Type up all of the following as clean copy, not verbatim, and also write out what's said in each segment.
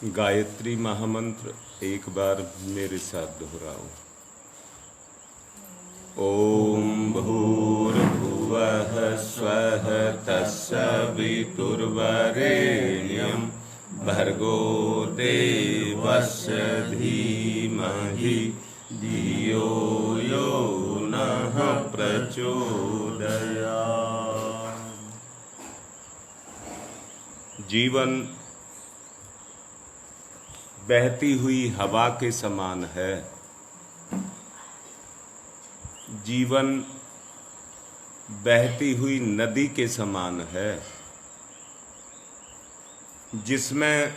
गायत्री महामंत्र एक बार मेरे साथ दोहराओ। ओम भूर्भुवः स्वः तत्सवितुर्वरेण्यं भर्गो देवस्य धीमहि धियो यो नः प्रचोदयात्। जीवन बहती हुई हवा के समान है। जीवन बहती हुई नदी के समान है, जिसमें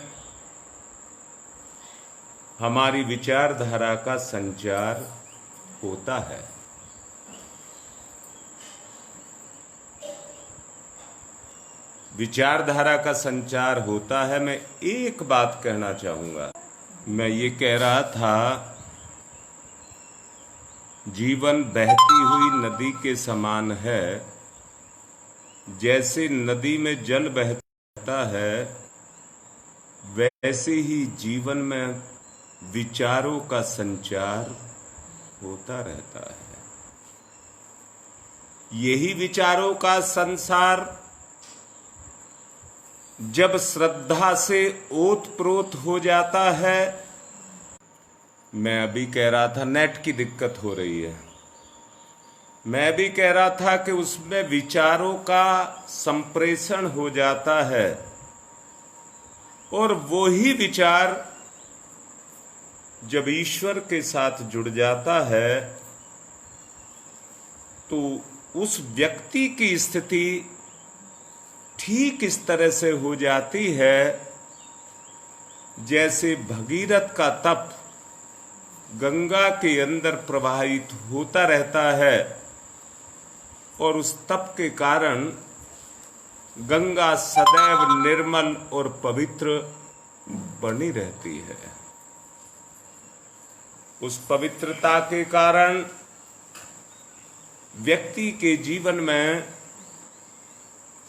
हमारी विचारधारा का संचार होता है। विचारधारा का संचार होता है। मैं एक बात कहना चाहूंगा। मैं ये कह रहा था, जीवन बहती हुई नदी के समान है। जैसे नदी में जल बहता है, वैसे ही जीवन में विचारों का संचार होता रहता है। यही विचारों का संसार जब श्रद्धा से ओतप्रोत हो जाता है। मैं अभी कह रहा था नेट की दिक्कत हो रही है। मैं भी कह रहा था कि उसमें विचारों का संप्रेषण हो जाता है, और वही विचार जब ईश्वर के साथ जुड़ जाता है तो उस व्यक्ति की स्थिति ठीक इस तरह से हो जाती है जैसे भगीरथ का तप गंगा के अंदर प्रवाहित होता रहता है, और उस तप के कारण गंगा सदैव निर्मल और पवित्र बनी रहती है। उस पवित्रता के कारण व्यक्ति के जीवन में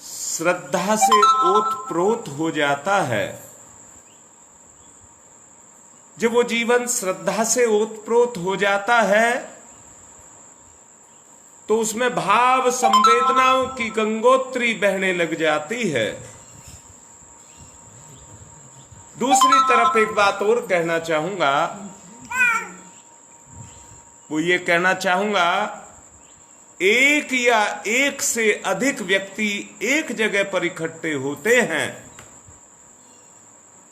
श्रद्धा से ओतप्रोत हो जाता है। जब वो जीवन श्रद्धा से ओतप्रोत हो जाता है तो उसमें भाव संवेदनाओं की गंगोत्री बहने लग जाती है। दूसरी तरफ एक बात और कहना चाहूंगा, वो ये कहना चाहूंगा, एक या एक से अधिक व्यक्ति एक जगह पर इकट्ठे होते हैं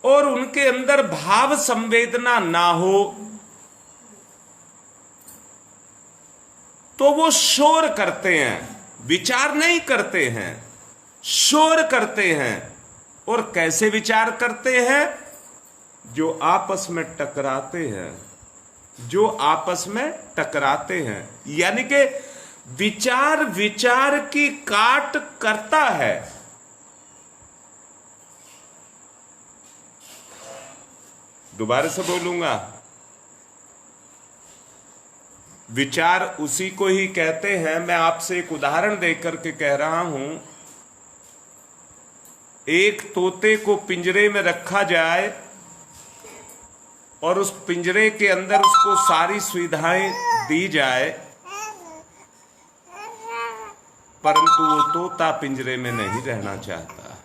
और उनके अंदर भाव संवेदना ना हो तो वो शोर करते हैं, विचार नहीं करते हैं, शोर करते हैं। और कैसे विचार करते हैं? जो आपस में टकराते हैं, जो आपस में टकराते हैं। यानी कि विचार विचार की काट करता है। दोबारा से बोलूंगा, विचार उसी को ही कहते हैं। मैं आपसे एक उदाहरण देकर के कह रहा हूं। एक तोते को पिंजरे में रखा जाए और उस पिंजरे के अंदर उसको सारी सुविधाएं दी जाए, परंतु वो तोता पिंजरे में नहीं रहना चाहता।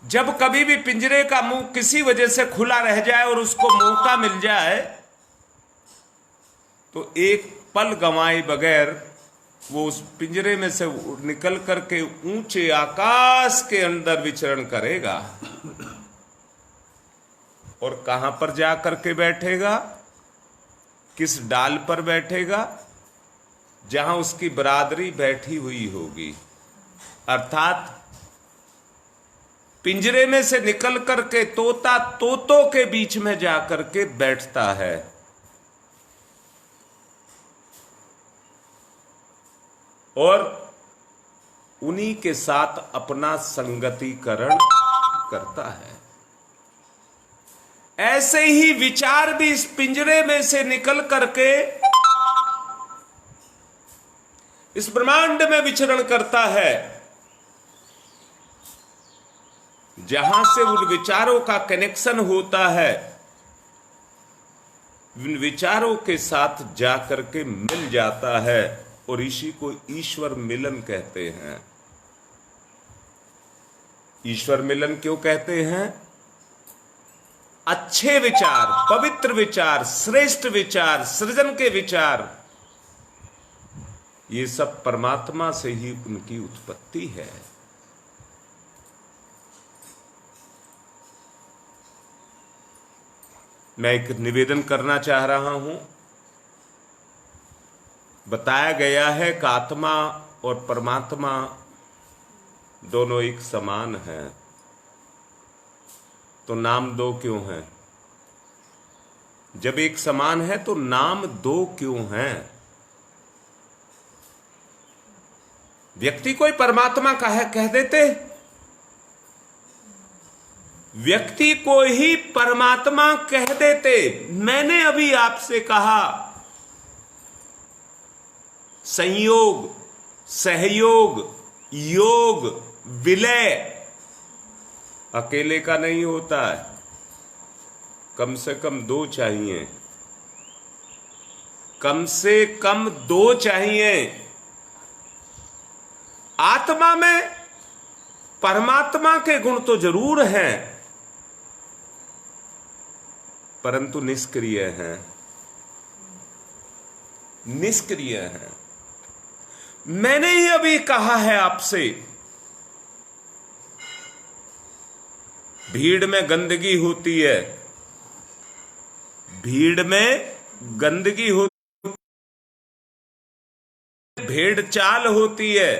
जब कभी भी पिंजरे का मुंह किसी वजह से खुला रह जाए और उसको मौका मिल जाए तो एक पल गंवाए बगैर वो उस पिंजरे में से निकल करके ऊंचे आकाश के अंदर विचरण करेगा। और कहां पर जा करके बैठेगा? किस डाल पर बैठेगा? जहां उसकी बरादरी बैठी हुई होगी। अर्थात पिंजरे में से निकल करके तोता तोतों के बीच में जाकर के बैठता है। और उन्हीं के साथ अपना संगतिकरण करता है। ऐसे ही विचार भी इस पिंजरे में से निकल करके इस ब्रह्मांड में विचरण करता है। जहां से उन विचारों का कनेक्शन होता है, उन विचारों के साथ जाकर के मिल जाता है, और इसी को ईश्वर मिलन कहते हैं। ईश्वर मिलन क्यों कहते हैं? अच्छे विचार, पवित्र विचार, श्रेष्ठ विचार, सृजन के विचार, ये सब परमात्मा से ही उनकी उत्पत्ति है। मैं एक निवेदन करना चाह रहा हूं। बताया गया है कि आत्मा और परमात्मा दोनों एक समान हैं, तो नाम दो क्यों हैं? जब एक समान है तो नाम दो क्यों हैं? व्यक्ति कोई परमात्मा का है कह देते, व्यक्ति को ही परमात्मा कह देते। मैंने अभी आपसे कहा संयोग, सहयोग, योग, विलय अकेले का नहीं होता है, कम से कम दो चाहिए, कम से कम दो चाहिए। आत्मा में परमात्मा के गुण तो जरूर हैं, परंतु निष्क्रिय हैं, निष्क्रिय हैं। मैंने ही अभी कहा है आपसे, भीड़ में गंदगी होती है, भीड़ में गंदगी होती, भेड़ चाल होती है,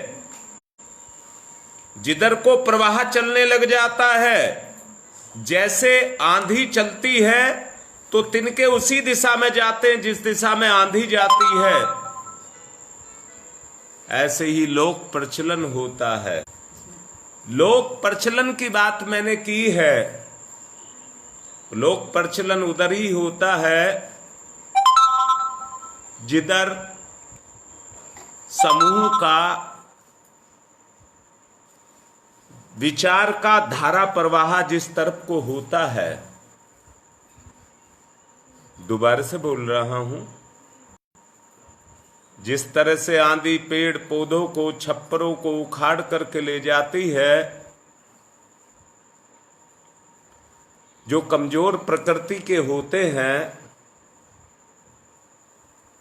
जिधर को प्रवाह चलने लग जाता है। जैसे आंधी चलती है तो तिनके उसी दिशा में जाते हैं जिस दिशा में आंधी जाती है, ऐसे ही लोक प्रचलन होता है। लोक प्रचलन की बात मैंने की है। लोक प्रचलन उधर ही होता है जिधर समूह का विचार का धारा प्रवाह जिस तरफ को होता है। दोबारा से बोल रहा हूं, जिस तरह से आंधी पेड़ पौधों को, छप्परों को उखाड़ करके ले जाती है, जो कमजोर प्रकृति के होते हैं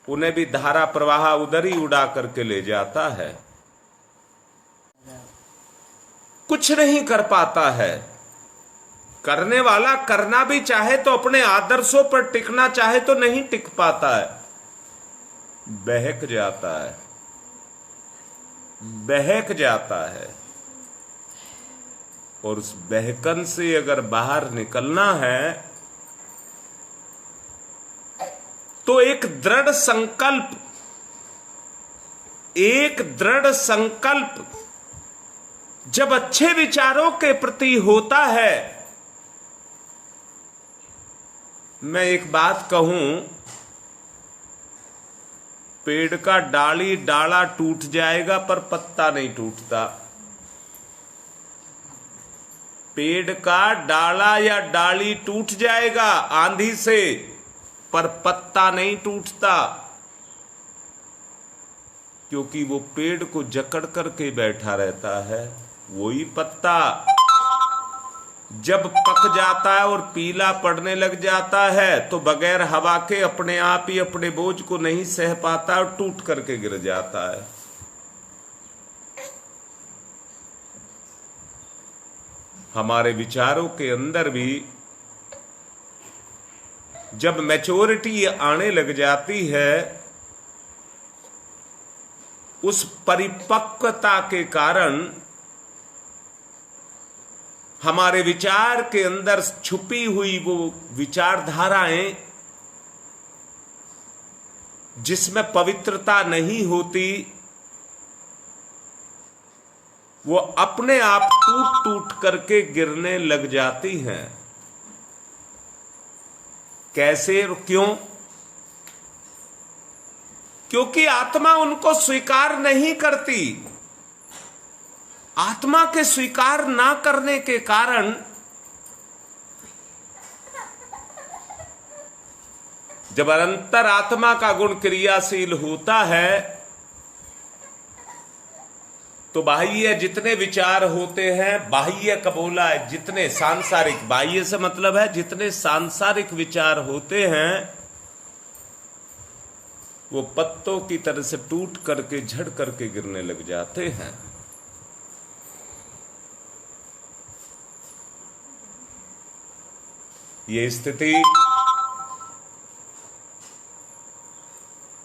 उन्हें भी धारा प्रवाह उधर ही उड़ा करके ले जाता है, कुछ नहीं कर पाता है। करने वाला करना भी चाहे तो अपने आदर्शों पर टिकना चाहे तो नहीं टिक पाता है, बहक जाता है, बहक जाता है। और उस बहकन से अगर बाहर निकलना है तो एक दृढ़ संकल्प, एक दृढ़ संकल्प जब अच्छे विचारों के प्रति होता है। मैं एक बात कहूं, पेड़ का डाली डाला टूट जाएगा पर पत्ता नहीं टूटता। पेड़ का डाला या डाली टूट जाएगा आंधी से, पर पत्ता नहीं टूटता, क्योंकि वो पेड़ को जकड़ करके बैठा रहता है। वही पत्ता जब पक जाता है और पीला पड़ने लग जाता है तो बगैर हवा के अपने आप ही अपने बोझ को नहीं सह पाता और टूट करके गिर जाता है। हमारे विचारों के अंदर भी जब मैच्योरिटी आने लग जाती है, उस परिपक्वता के कारण हमारे विचार के अंदर छुपी हुई वो विचारधाराएं जिसमें पवित्रता नहीं होती, वो अपने आप टूट टूट करके गिरने लग जाती हैं। कैसे और क्यों? क्योंकि आत्मा उनको स्वीकार नहीं करती। आत्मा के स्वीकार ना करने के कारण जब अंतर आत्मा का गुण क्रियाशील होता है तो बाह्य जितने विचार होते हैं, बाह्य का बोला है जितने सांसारिक, बाह्य से मतलब है जितने सांसारिक विचार होते हैं वो पत्तों की तरह से टूट करके झड़ करके गिरने लग जाते हैं। ये स्थिति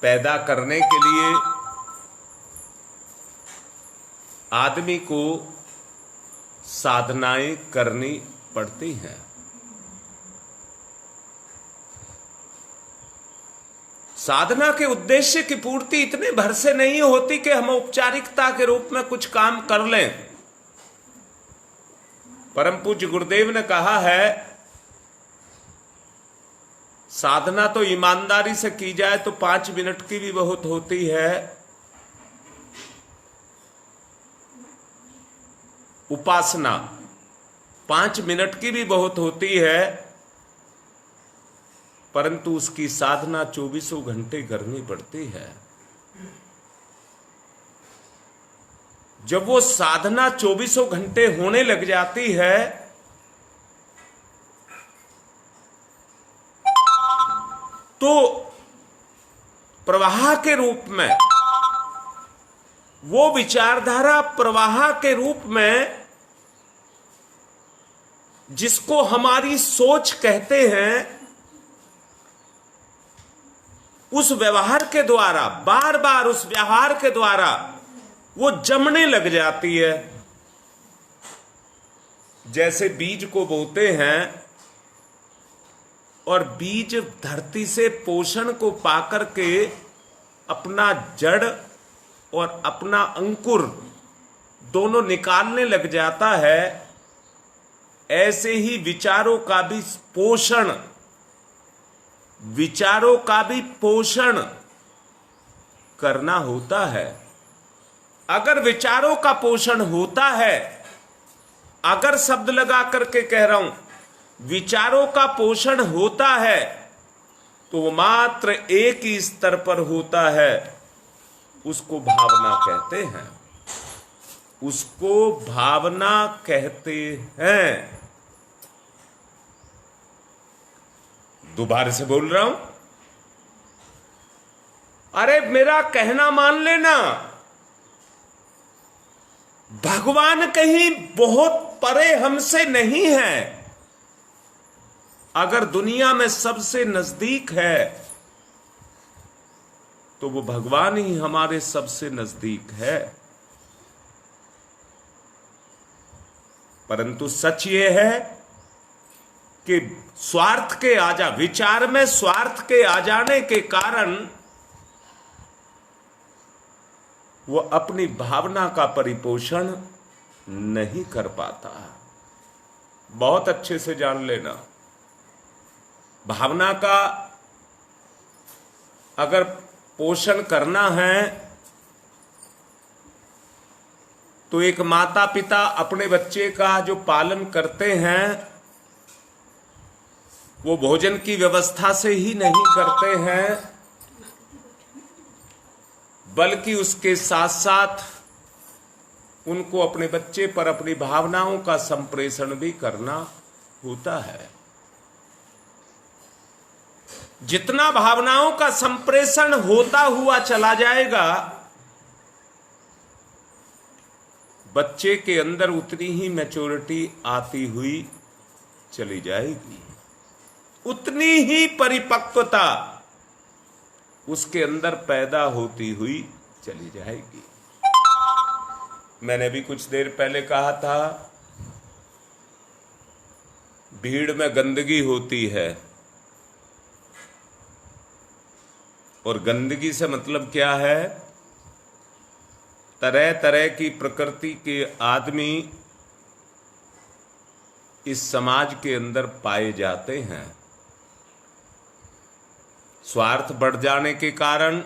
पैदा करने के लिए आदमी को साधनाएं करनी पड़ती हैं। साधना के उद्देश्य की पूर्ति इतने भर से नहीं होती कि हम औपचारिकता के रूप में कुछ काम कर लें। परम पूज्य गुरुदेव ने कहा है साधना तो ईमानदारी से की जाए तो 5 मिनट की भी बहुत होती है। उपासना 5 मिनट की भी बहुत होती है, परंतु उसकी साधना 24 घंटे करनी पड़ती है। जब वो साधना 24 घंटे होने लग जाती है तो प्रवाह के रूप में, वो विचारधारा प्रवाह के रूप में जिसको हमारी सोच कहते हैं, उस व्यवहार के द्वारा, बार बार उस व्यवहार के द्वारा वो जमने लग जाती है। जैसे बीज को बोते हैं और बीज धरती से पोषण को पाकर के अपना जड़ और अपना अंकुर दोनों निकालने लग जाता है, ऐसे ही विचारों का भी पोषण, विचारों का भी पोषण करना होता है। अगर विचारों का पोषण होता है, अगर शब्द लगा करके कह रहा हूं विचारों का पोषण होता है, तो वो मात्र एक ही स्तर पर होता है, उसको भावना कहते हैं। उसको भावना कहते हैं। दोबारा से बोल रहा हूं, अरे मेरा कहना मान लेना, भगवान कहीं बहुत परे हमसे नहीं है। अगर दुनिया में सबसे नजदीक है तो वो भगवान ही हमारे सबसे नजदीक है। परंतु सच ये है कि स्वार्थ के विचार में स्वार्थ के आ जाने के कारण वो अपनी भावना का परिपोषण नहीं कर पाता। बहुत अच्छे से जान लेना, भावना का अगर पोषण करना है तो एक माता पिता अपने बच्चे का जो पालन करते हैं वो भोजन की व्यवस्था से ही नहीं करते हैं, बल्कि उसके साथ साथ उनको अपने बच्चे पर अपनी भावनाओं का संप्रेषण भी करना होता है। जितना भावनाओं का संप्रेषण होता हुआ चला जाएगा, बच्चे के अंदर उतनी ही मैच्योरिटी आती हुई चली जाएगी, उतनी ही परिपक्वता उसके अंदर पैदा होती हुई चली जाएगी। मैंने भी कुछ देर पहले कहा था, भीड़ में गंदगी होती है, और गंदगी से मतलब क्या है, तरह तरह की प्रकृति के आदमी इस समाज के अंदर पाए जाते हैं। स्वार्थ बढ़ जाने के कारण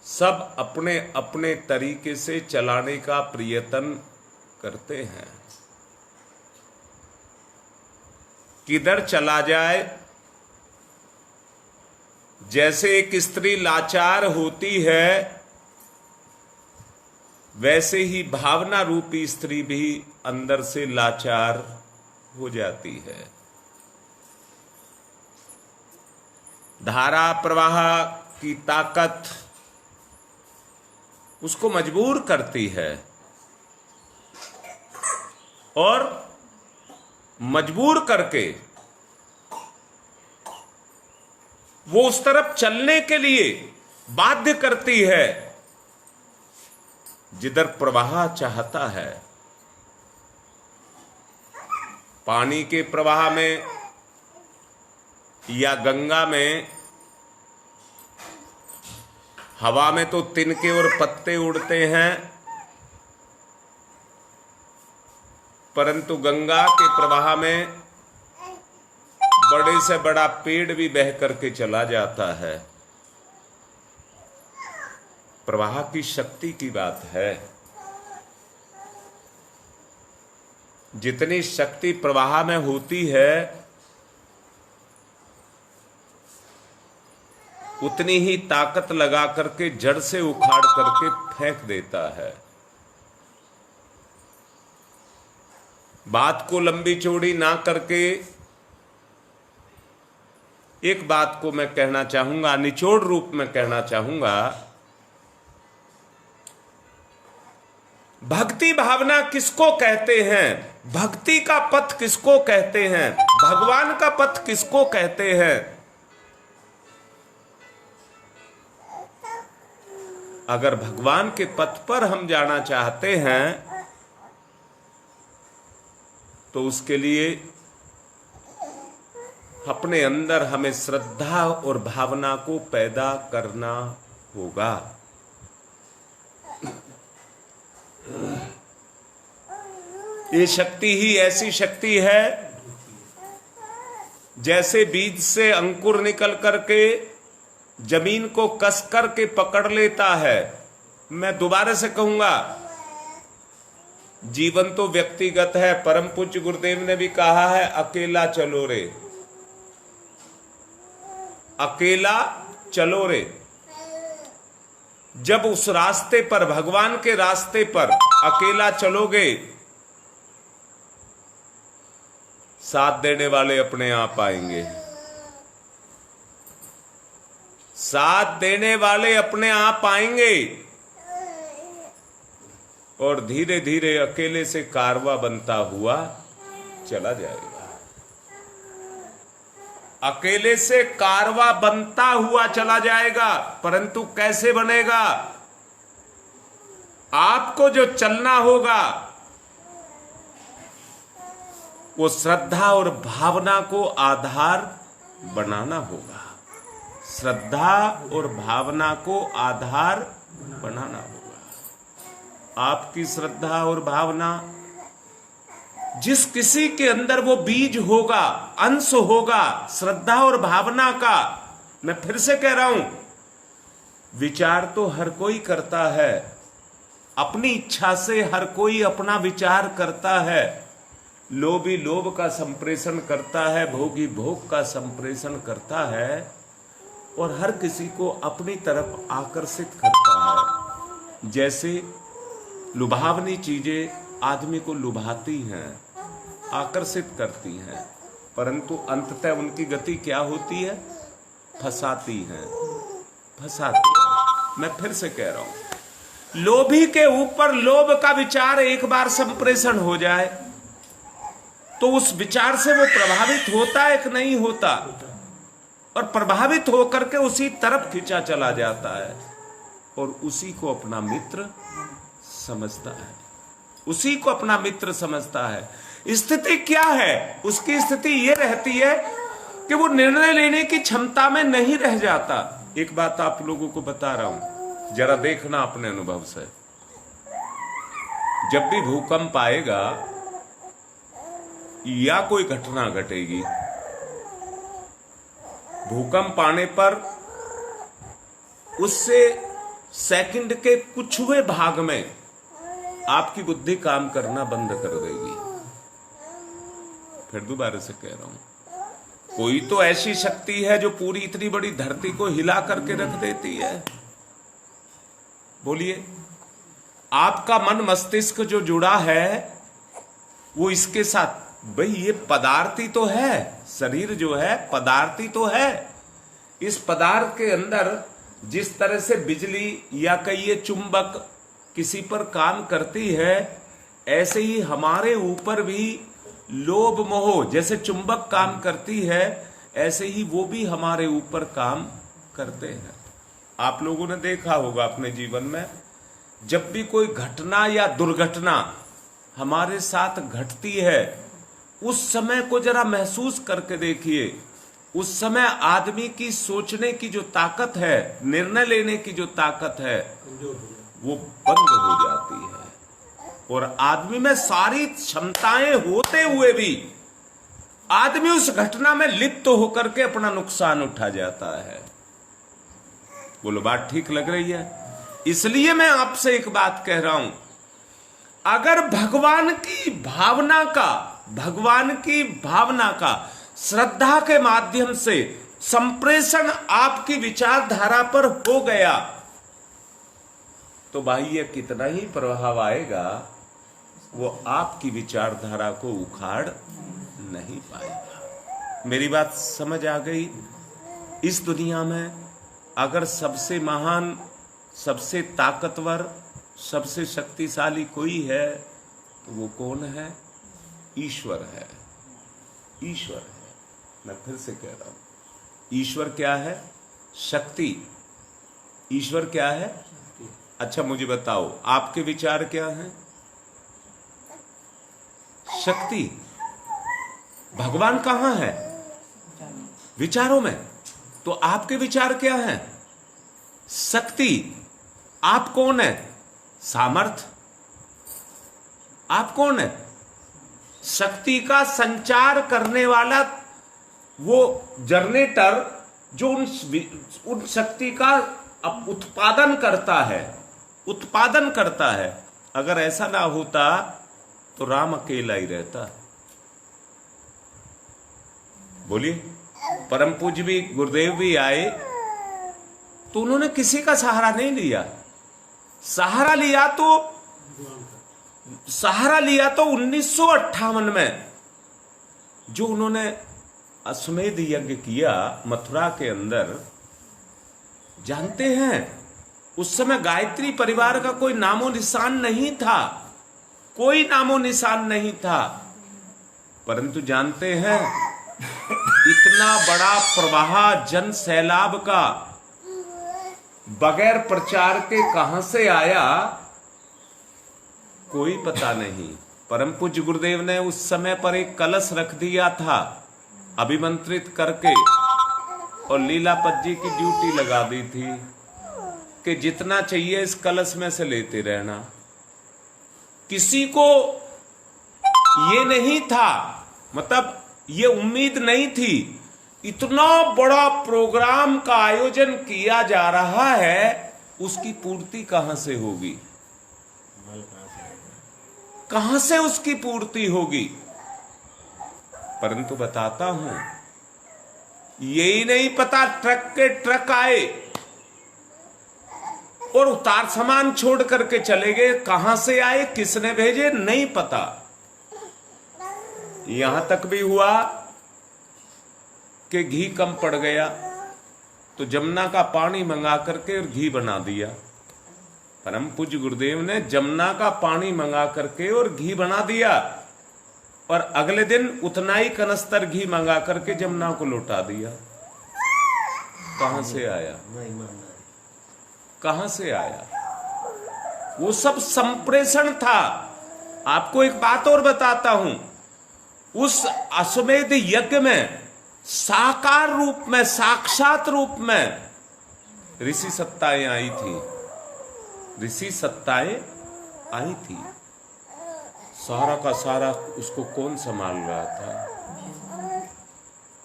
सब अपने अपने तरीके से चलाने का प्रयत्न करते हैं। किधर चला जाए, जैसे एक स्त्री लाचार होती है, वैसे ही भावना रूपी स्त्री भी अंदर से लाचार हो जाती है। धारा प्रवाह की ताकत उसको मजबूर करती है और मजबूर करके वो उस तरफ चलने के लिए बाध्य करती है जिधर प्रवाह चाहता है। पानी के प्रवाह में या गंगा में हवा में तो तिनके और पत्ते उड़ते हैं, परंतु गंगा के प्रवाह में बड़े से बड़ा पेड़ भी बह करके चला जाता है। प्रवाह की शक्ति की बात है। जितनी शक्ति प्रवाह में होती है उतनी ही ताकत लगा करके जड़ से उखाड़ करके फेंक देता है। बात को लंबी चौड़ी ना करके एक बात को मैं कहना चाहूंगा, निचोड़ रूप में कहना चाहूंगा। भक्ति भावना किसको कहते हैं? भक्ति का पथ किसको कहते हैं? भगवान का पथ किसको कहते हैं? अगर भगवान के पथ पर हम जाना चाहते हैं तो उसके लिए अपने अंदर हमें श्रद्धा और भावना को पैदा करना होगा। ये शक्ति ही ऐसी शक्ति है जैसे बीज से अंकुर निकल करके जमीन को कस करके पकड़ लेता है। मैं दोबारा से कहूंगा, जीवन तो व्यक्तिगत है। परम पूज्य गुरुदेव ने भी कहा है, अकेला चलो रे, अकेला चलो रे। जब उस रास्ते पर, भगवान के रास्ते पर अकेला चलोगे, साथ देने वाले अपने आप आएंगे। साथ देने वाले अपने आप आएंगे और धीरे धीरे अकेले से कारवां बनता हुआ चला जाएगा। अकेले से कारवां बनता हुआ चला जाएगा, परंतु कैसे बनेगा? आपको जो चलना होगा वो श्रद्धा और भावना को आधार बनाना होगा। श्रद्धा और भावना को आधार बनाना होगा। आपकी श्रद्धा और भावना, जिस किसी के अंदर वो बीज होगा, अंश होगा श्रद्धा और भावना का, मैं फिर से कह रहा हूं, विचार तो हर कोई करता है, अपनी इच्छा से हर कोई अपना विचार करता है। लोभी लोभ का संप्रेषण करता है, भोगी भोग का संप्रेषण करता है और हर किसी को अपनी तरफ आकर्षित करता है। जैसे लुभावनी चीजें आदमी को लुभाती हैं, आकर्षित करती हैं, परंतु अंततः उनकी गति क्या होती है? फंसाती हैं, फंसाती हैं। मैं फिर से कह रहा हूं, लोभी के ऊपर लोभ का विचार एक बार संप्रेषण हो जाए तो उस विचार से वो प्रभावित होता है कि नहीं होता? और प्रभावित होकर के उसी तरफ खींचा चला जाता है और उसी को अपना मित्र समझता है, उसी को अपना मित्र समझता है। स्थिति क्या है? उसकी स्थिति ये रहती है कि वो निर्णय लेने की क्षमता में नहीं रह जाता। एक बात आप लोगों को बता रहा हूं, जरा देखना अपने अनुभव से। जब भी भूकंप आएगा या कोई घटना घटेगी, भूकंप आने पर उससे सेकंड के कुछवें भाग में आपकी बुद्धि काम करना बंद कर देगी। फिर दोबारा से कह रहा हूं, कोई तो ऐसी शक्ति है जो पूरी इतनी बड़ी धरती को हिला करके रख देती है। बोलिए, आपका मन मस्तिष्क जो जुड़ा है वो इसके साथ, भाई ये पदार्थी तो है, शरीर जो है पदार्थी तो है। इस पदार्थ के अंदर जिस तरह से बिजली या कहिए चुंबक किसी पर काम करती है, ऐसे ही हमारे ऊपर भी लोभ मोह जैसे चुंबक काम करती है, ऐसे ही वो भी हमारे ऊपर काम करते हैं। आप लोगों ने देखा होगा अपने जीवन में, जब भी कोई घटना या दुर्घटना हमारे साथ घटती है, उस समय को जरा महसूस करके देखिए। उस समय आदमी की सोचने की जो ताकत है, निर्णय लेने की जो ताकत है, वो बंद हो जाती है और आदमी में सारी क्षमताएं होते हुए भी आदमी उस घटना में लिप्त होकर के अपना नुकसान उठा जाता है। बोलो, बात ठीक लग रही है? इसलिए मैं आपसे एक बात कह रहा हूं, अगर भगवान की भावना का श्रद्धा के माध्यम से संप्रेषण आपकी विचारधारा पर हो गया, तो बाह्य कितना ही प्रभाव आएगा, वो आपकी विचारधारा को उखाड़ नहीं पाएगा। मेरी बात समझ आ गई? इस दुनिया में अगर सबसे महान, सबसे ताकतवर, सबसे शक्तिशाली कोई है तो वो कौन है? ईश्वर है। ईश्वर है। मैं फिर से कह रहा हूं, ईश्वर क्या है? शक्ति। ईश्वर क्या है? अच्छा मुझे बताओ, आपके विचार क्या हैं? शक्ति। भगवान कहां है? विचारों में। तो आपके विचार क्या हैं? शक्ति। आप कौन है? सामर्थ। आप कौन है? शक्ति का संचार करने वाला वो जनरेटर जो उन शक्ति का उत्पादन करता है। अगर ऐसा ना होता तो राम अकेला ही रहता। बोलिए, परम पूज्य भी गुरुदेव भी आए तो उन्होंने किसी का सहारा नहीं लिया। सहारा लिया तो 1958 में जो उन्होंने अश्वमेध यज्ञ किया मथुरा के अंदर। जानते हैं, उस समय गायत्री परिवार का कोई नामो निशान नहीं था, कोई नामो निशान नहीं था। परंतु जानते हैं, इतना बड़ा प्रवाह जन सैलाब का बगैर प्रचार के कहां से आया, कोई पता नहीं। परम पूज्य गुरुदेव ने उस समय पर एक कलश रख दिया था अभिमंत्रित करके, और लीलापत जी की ड्यूटी लगा दी थी कि जितना चाहिए इस कलश में से लेते रहना। किसी को ये नहीं था, मतलब ये उम्मीद नहीं थी, इतना बड़ा प्रोग्राम का आयोजन किया जा रहा है, उसकी पूर्ति कहां से होगी? कहां से उसकी पूर्ति होगी? परंतु बताता हूं, यही नहीं पता, ट्रक के ट्रक आए और उतार सामान छोड़ करके चले गए। कहां से आए, किसने भेजे, नहीं पता। यहां तक भी हुआ कि घी कम पड़ गया तो जमुना का पानी मंगा करके और घी बना दिया। परम पूज्य गुरुदेव ने जमुना का पानी मंगा करके और घी बना दिया, और अगले दिन उतना ही कनस्तर घी मंगा करके जमुना को लौटा दिया। कहां से आया? कहां से आया? वो सब संप्रेषण था। आपको एक बात और बताता हूं, उस अश्वमेध यज्ञ में साकार रूप में, साक्षात रूप में ऋषि सत्ताएं आई थी। ऋषि सत्ताएं आई थी। सारा का सारा उसको कौन संभाल रहा था?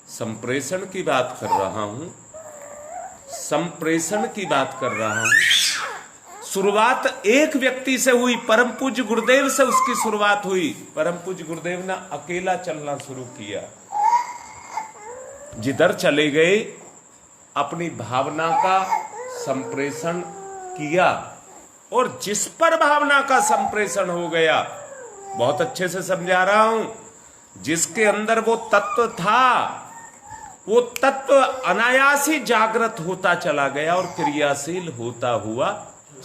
संप्रेषण की बात कर रहा हूं, संप्रेषण की बात कर रहा हूं। शुरुआत एक व्यक्ति से हुई, परम पूज्य गुरुदेव से उसकी शुरुआत हुई। परम पूज्य गुरुदेव ने अकेला चलना शुरू किया, जिधर चले गए अपनी भावना का संप्रेषण किया, और जिस पर भावना का संप्रेषण हो गया, बहुत अच्छे से समझा रहा हूं, जिसके अंदर वो तत्व था, वो तत्व अनायास ही जागृत होता चला गया और क्रियाशील होता हुआ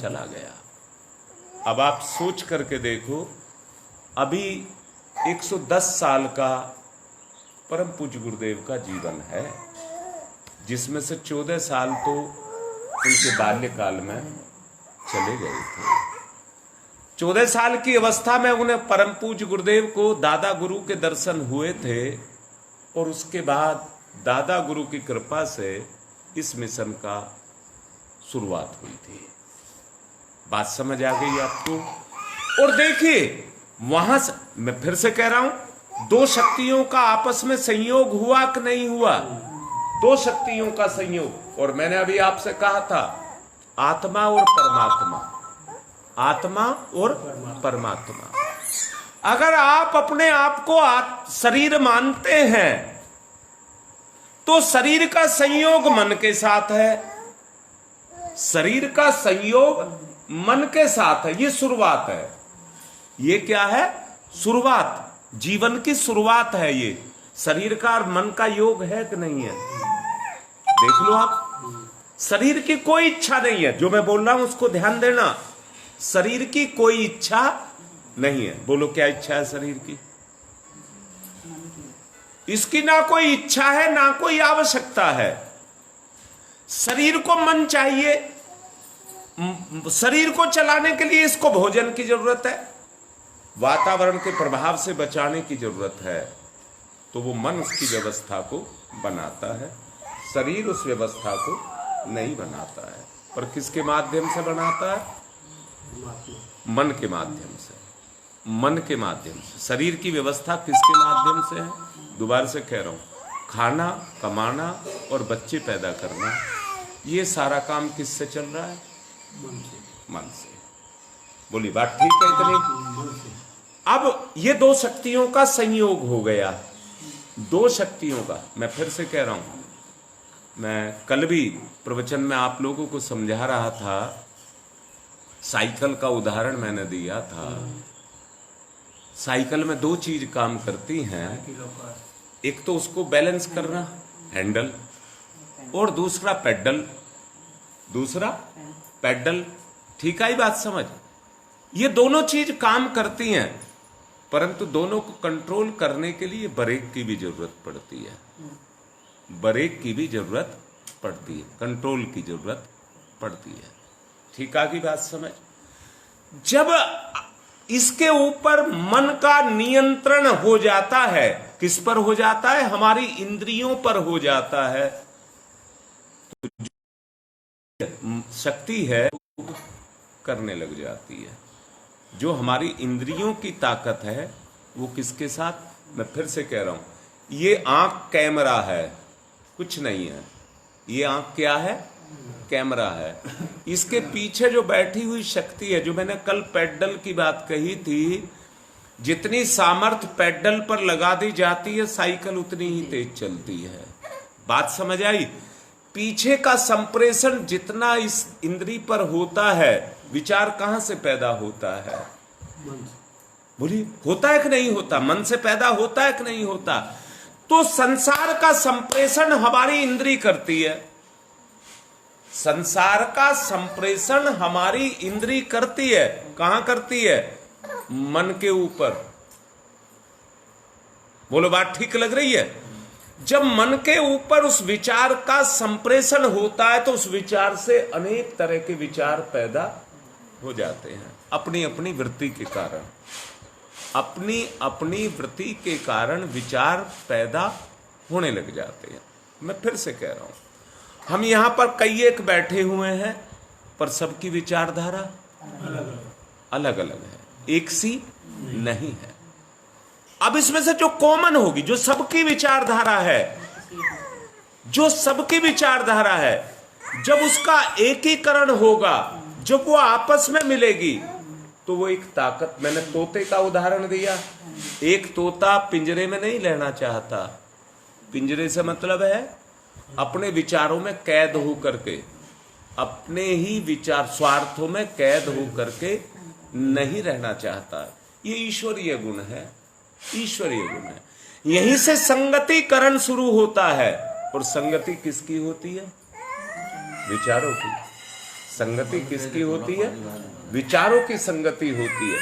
चला गया। अब आप सोच करके देखो, अभी 110 साल का परम पूज्य गुरुदेव का जीवन है, जिसमें से 14 साल तो उनके बाल्यकाल में चले गए थे। 14 साल की अवस्था में उन्हें परम पूज्य गुरुदेव को दादा गुरु के दर्शन हुए थे, और उसके बाद दादा गुरु की कृपा से इस मिशन का शुरुआत हुई थी। बात समझ आ गई आपको? और देखिए, वहां से मैं फिर से कह रहा हूं, दो शक्तियों का आपस में संयोग हुआ कि नहीं हुआ? दो शक्तियों का संयोग। और मैंने अभी आपसे कहा था, आत्मा और परमात्मा, आत्मा और परमात्मा। अगर आप अपने आप को शरीर मानते हैं, तो शरीर का संयोग मन के साथ है, शरीर का संयोग मन के साथ है। ये शुरुआत है। ये क्या है? शुरुआत, जीवन की शुरुआत है। ये शरीर का और मन का योग है कि नहीं है? देख लो आप, शरीर की कोई इच्छा नहीं है। जो मैं बोल रहा हूं उसको ध्यान देना, शरीर की कोई इच्छा नहीं है। बोलो, क्या इच्छा है शरीर की? इसकी ना कोई इच्छा है, ना कोई आवश्यकता है। शरीर को मन चाहिए, शरीर को चलाने के लिए इसको भोजन की जरूरत है, वातावरण के प्रभाव से बचाने की जरूरत है, तो वो मन उसकी व्यवस्था को बनाता है। शरीर उस व्यवस्था को नहीं बनाता है। पर किसके माध्यम से बनाता है? मन के माध्यम से। मन के माध्यम से। शरीर की व्यवस्था किसके माध्यम से है? दोबारा से कह रहा हूं, खाना, कमाना और बच्चे पैदा करना, ये सारा काम किससे चल रहा है? मन से। बोली बात ठीक है इतनी? अब ये दो शक्तियों का संयोग हो गया, दो शक्तियों का। मैं फिर से कह रहा हूं, मैं कल भी प्रवचन में आप लोगों को समझा रहा था, साइकिल का उदाहरण मैंने दिया था। साइकिल में दो चीज काम करती हैं, एक तो उसको बैलेंस करना, हैंडल, और दूसरा पेडल। दूसरा पेडल। ठीक है बात समझ? ये दोनों चीज काम करती हैं, परंतु दोनों को कंट्रोल करने के लिए ब्रेक की भी जरूरत पड़ती है। ब्रेक की भी जरूरत पड़ती है, कंट्रोल की जरूरत पड़ती है। ठीक है बात समझ? जब इसके ऊपर मन का नियंत्रण हो जाता है, किस पर हो जाता है? हमारी इंद्रियों पर हो जाता है, तो शक्ति है करने लग जाती है। जो हमारी इंद्रियों की ताकत है वो किसके साथ? मैं फिर से कह रहा हूं, ये आंख कैमरा है, कुछ नहीं है। ये आंख क्या है? कैमरा है। इसके पीछे जो बैठी हुई शक्ति है, जो मैंने कल पेडल की बात कही थी, जितनी सामर्थ्य पेडल पर लगा दी जाती है, साइकिल उतनी ही तेज चलती है। बात समझ आई? पीछे का संप्रेषण जितना इस इंद्री पर होता है, विचार कहां से पैदा होता है? बोलिए, होता है कि नहीं होता? मन से पैदा होता है कि नहीं होता? तो संसार का संप्रेषण हमारी इंद्री करती है। संसार का संप्रेषण हमारी इंद्री करती है। कहां करती है? मन के ऊपर। बोलो, बात ठीक लग रही है? जब मन के ऊपर उस विचार का संप्रेषण होता है, तो उस विचार से अनेक तरह के विचार पैदा हो जाते हैं, अपनी अपनी वृत्ति के कारण। अपनी अपनी वृत्ति के कारण विचार पैदा होने लग जाते हैं। मैं फिर से कह रहा हूं, हम यहां पर कई एक बैठे हुए हैं, पर सबकी विचारधारा अलग अलग है, एक सी नहीं है। अब इसमें से जो कॉमन होगी, जो सबकी विचारधारा है, जो सबकी विचारधारा है, जब उसका एकीकरण होगा, जब वो आपस में मिलेगी तो वो एक ताकत, मैंने तोते का उदाहरण दिया। एक तोता पिंजरे में नहीं रहना चाहता। पिंजरे से मतलब है अपने विचारों में कैद हो करके, अपने ही विचार स्वार्थों में कैद हो करके नहीं रहना चाहता। ये ईश्वरीय गुण है, ईश्वरीय गुण है। यहीं से संगतिकरण शुरू होता है। और संगति किसकी होती है? विचारों की। संगति किसकी होती है? विचारों की संगति होती है।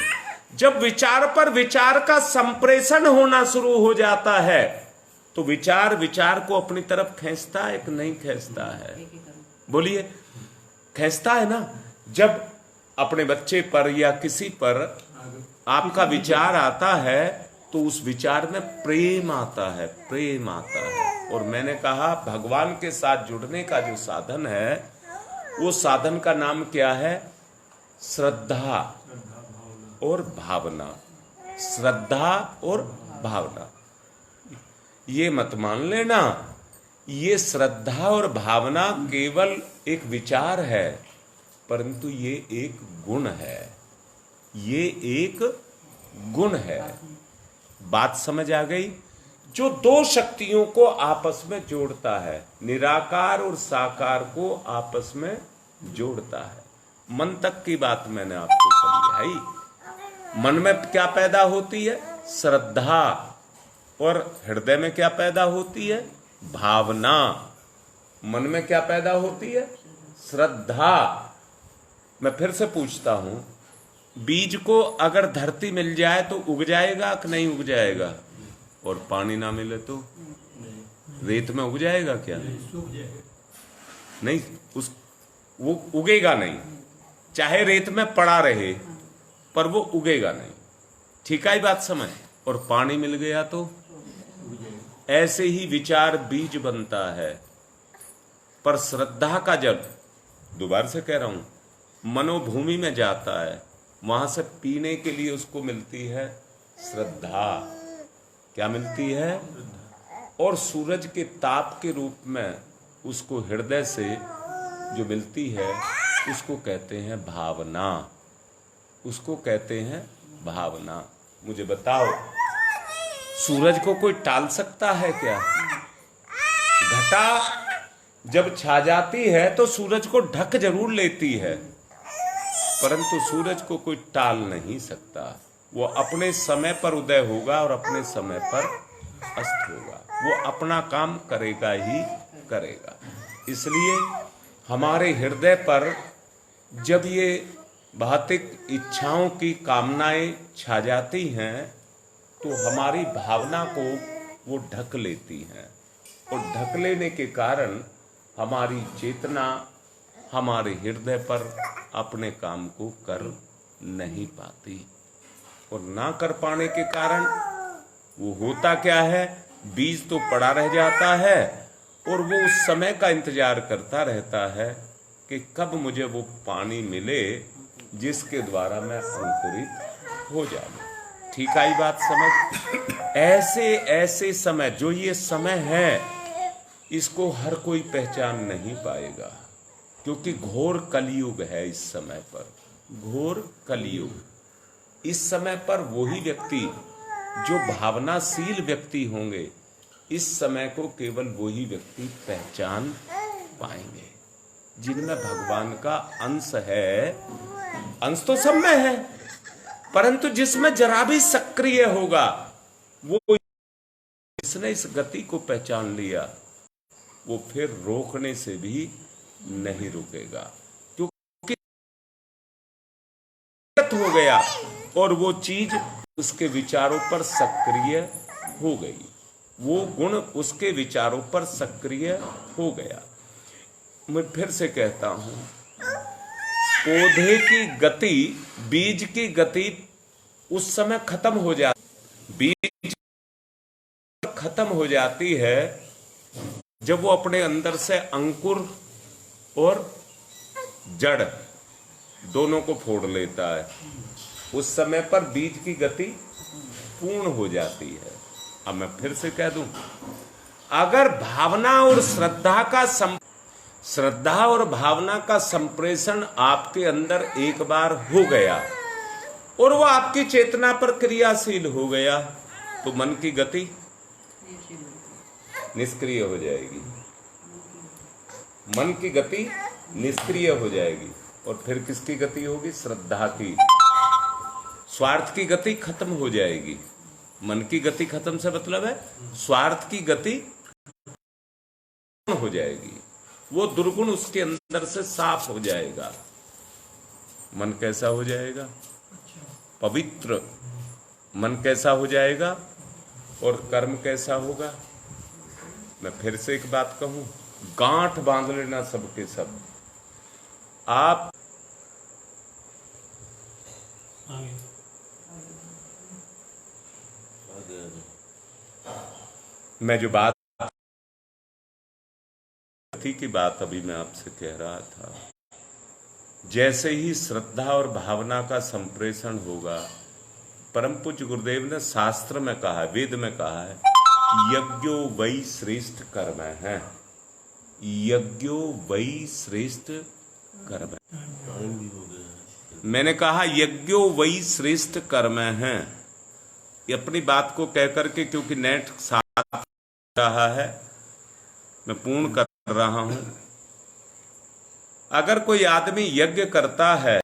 जब विचार पर विचार का संप्रेषण होना शुरू हो जाता है तो विचार विचार को अपनी तरफ खींचता है कि नहीं खींचता है? बोलिए, खींचता है ना। जब अपने बच्चे पर या किसी पर आपका विचार आता है तो उस विचार में प्रेम आता है, प्रेम आता है। और मैंने कहा भगवान के साथ जुड़ने का जो साधन है वो साधन का नाम क्या है? श्रद्धा और भावना। श्रद्धा और भावना। ये मत मान लेना ये श्रद्धा और भावना केवल एक विचार है, परंतु ये एक गुण है। ये एक गुण है। बात समझ आ गई? जो दो शक्तियों को आपस में जोड़ता है, निराकार और साकार को आपस में जोड़ता है। मन तक की बात मैंने आपको समझाई। मन में क्या पैदा होती है? श्रद्धा। और हृदय में क्या पैदा होती है? भावना। मन में क्या पैदा होती है? श्रद्धा। मैं फिर से पूछता हूं, बीज को अगर धरती मिल जाए तो उग जाएगा कि नहीं उग जाएगा? और पानी ना मिले तो रेत में उग जाएगा क्या? नहीं, वो उगेगा नहीं। चाहे रेत में पड़ा रहे पर वो उगेगा नहीं। ठीक है बात समझ? और पानी मिल गया तो ऐसे ही विचार बीज बनता है। पर श्रद्धा का जल, दोबारा से कह रहा हूं, मनोभूमि में जाता है, वहां से पीने के लिए उसको मिलती है श्रद्धा। क्या मिलती है? और सूरज के ताप के रूप में उसको हृदय से जो मिलती है उसको कहते हैं भावना। उसको कहते हैं भावना। मुझे बताओ, सूरज को कोई टाल सकता है क्या? घटा जब छा जाती है तो सूरज को ढक जरूर लेती है, परंतु सूरज को कोई टाल नहीं सकता। वो अपने समय पर उदय होगा और अपने समय पर अस्त होगा। वो अपना काम करेगा ही करेगा। इसलिए हमारे हृदय पर जब ये भौतिक इच्छाओं की कामनाएं छा जाती हैं तो हमारी भावना को वो ढक लेती हैं। और ढक लेने के कारण हमारी चेतना हमारे हृदय पर अपने काम को कर नहीं पाती। और ना कर पाने के कारण वो होता क्या है? बीज तो पड़ा रह जाता है और वो उस समय का इंतजार करता रहता है कि कब मुझे वो पानी मिले जिसके द्वारा मैं अंकुरित हो जाऊं। ठीक आई बात समझ? ऐसे ऐसे समय, जो ये समय है, इसको हर कोई पहचान नहीं पाएगा, क्योंकि घोर कलयुग है इस समय पर। घोर कलयुग। इस समय पर वही व्यक्ति जो भावनाशील व्यक्ति होंगे, इस समय को केवल वही व्यक्ति पहचान पाएंगे जिनमें भगवान का अंश है। अंश तो सब में है, परंतु जिसमें जरा भी सक्रिय होगा, वो जिसने इस गति को पहचान लिया वो फिर रोकने से भी नहीं रुकेगा, क्योंकि हो गया और वो चीज उसके विचारों पर सक्रिय हो गई। वो गुण उसके विचारों पर सक्रिय हो गया। मैं फिर से कहता हूं, पौधे की गति, बीज की गति उस समय खत्म हो जाती, बीज खत्म हो जाती है जब वो अपने अंदर से अंकुर और जड़ दोनों को फोड़ लेता है। उस समय पर बीज की गति पूर्ण हो जाती है। अब मैं फिर से कह दूं, अगर भावना और श्रद्धा का श्रद्धा और भावना का संप्रेषण आपके अंदर एक बार हो गया और वो आपकी चेतना पर क्रियाशील हो गया, तो मन की गति निष्क्रिय हो जाएगी। मन की गति निष्क्रिय हो जाएगी और फिर किसकी गति होगी? श्रद्धा की। स्वार्थ की गति खत्म हो जाएगी। मन की गति खत्म से मतलब है स्वार्थ की गति हो जाएगी, वो दुर्गुण उसके अंदर से साफ हो जाएगा। मन कैसा हो जाएगा? पवित्र। मन कैसा हो जाएगा और कर्म कैसा होगा? मैं फिर से एक बात कहूं, गांठ बांध लेना सबके सब। आप मैं जो बात की बात अभी मैं आपसे कह रहा था, जैसे ही श्रद्धा और भावना का संप्रेषण होगा, परम पूज्य गुरुदेव ने शास्त्र में कहा है, वेद में कहा है, यज्ञो वै श्रेष्ठ कर्म है। यज्ञो वै श्रेष्ठ कर्म। मैंने कहा यज्ञो वै श्रेष्ठ कर्म है। ये अपनी बात को कह करके, क्योंकि नेट साथ रहा है, मैं पूर्ण कर रहा हूं। अगर कोई आदमी यज्ञ करता है